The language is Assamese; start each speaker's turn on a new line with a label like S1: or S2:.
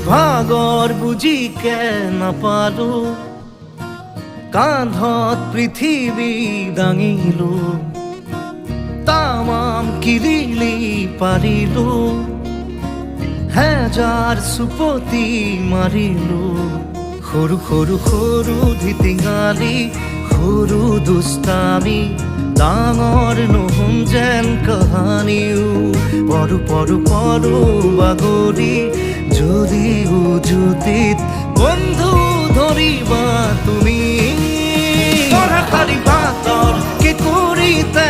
S1: ভাগৰ বুজি কে নাপালো কান্ধত পৃথিৱী দাঙিলো তামাম কিৰিলি পাৰিলো হেজাৰ চুপতি মাৰিলো সৰু সৰু সৰু ধিটিঙালি সৰু দুষ্টামি ডাঙৰ নহম যেন কাহানিও পৰো পৰো পৰো বাগৰি যদি উজুতিত বন্ধু ধৰিবা তুমি পঢ়া শাৰী বাটৰ কেঁকুৰিতে